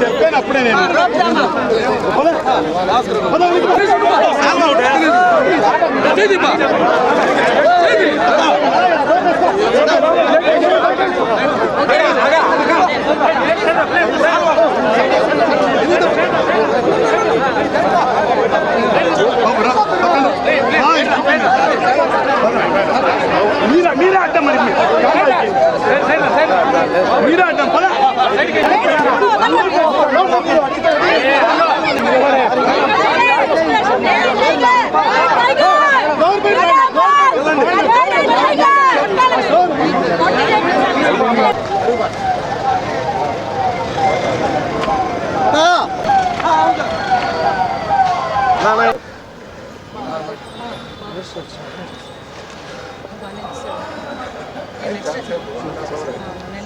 చెప్పాను అప్పుడే నేను మీరే అడ్డం మరి మీరే అడ్డం పద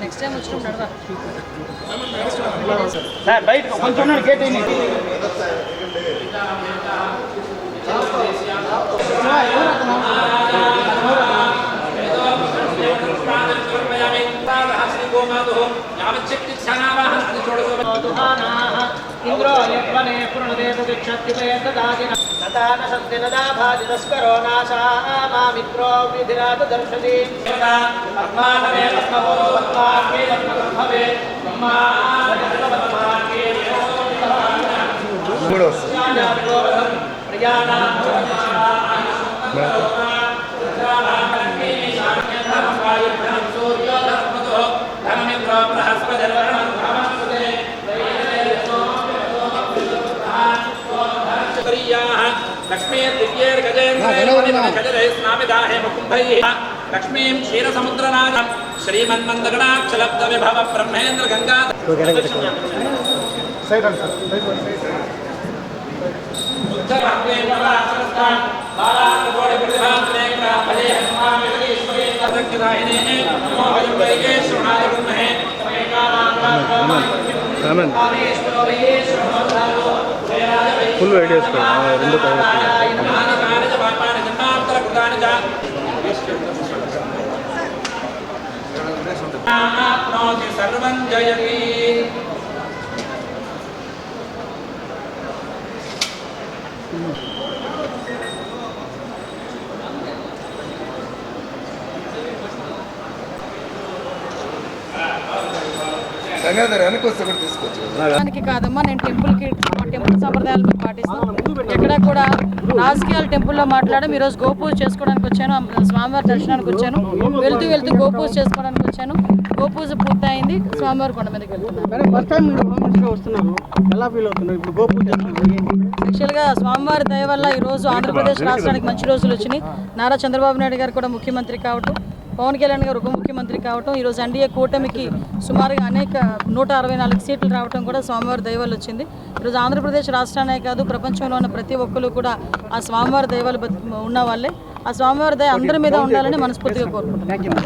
నెక్స్ట్ టైం వచ్చినప్పుడు సార్ బయట కొంచెం గేట్ అయింది ఇంద్రో యవ్వనే పునదేవ విక్షత్తిపేతదాదిన నతాన సత్తినదా భాది తస్కరో నాశామామిత్రో విధిరాత దర్శతి పద్మానమే పద్మవో పద్మాకే పద్మగర్భవే బ్రహ్మాకే लक्ष्मी दिव्यैर गजेन्द्रैः स्नामिदाहे मुकुम्भैः लक्ष्मीं क्षीरसमुद्रनाथ श्रीमन्मन्दगणाक्षलब्धविभव ब्रह्मेन्द्र गंगा ఫుల్ ఐడియాస్ రెండు सर्वं जयति దానికి కాదమ్మా నేను టెంపుల్ సంప్రదాయాలు పాటిస్తాను. ఎక్కడ కూడా రాజకీయాలు టెంపుల్లో మాట్లాడడం. ఈరోజు గోపూజ చేసుకోవడానికి వచ్చాను, స్వామివారి దర్శనానికి వచ్చాను, వెళ్తూ గోపూజ చేసుకోవడానికి వచ్చాను. గోపూజ పూర్తయింది, స్వామివారి కొండ మీదకి వెళ్తున్నాను. యాక్చువల్గా స్వామివారి దయ వల్ల ఈరోజు ఆంధ్రప్రదేశ్ రాష్ట్రానికి మంచి రోజులు వచ్చినాయి. నారా చంద్రబాబు నాయుడు గారు కూడా ముఖ్యమంత్రి కావటం, పవన్ కళ్యాణ్ గారు ఉప ముఖ్యమంత్రి కావటం, ఈరోజు ఎన్డీఏ కూటమికి సుమారుగా అనేక 164 సీట్లు రావడం కూడా స్వామివారి దయవల్ల వచ్చింది. ఈరోజు ఆంధ్రప్రదేశ్ రాష్ట్రానే కాదు ప్రపంచంలో ఉన్న ప్రతి ఒక్కరు కూడా ఆ స్వామివారి దయవల్ల ఉన్న వాళ్ళే. ఆ స్వామివారి దయ అందరి మీద ఉండాలని మనస్ఫూర్తిగా కోరుకుంటున్నాను.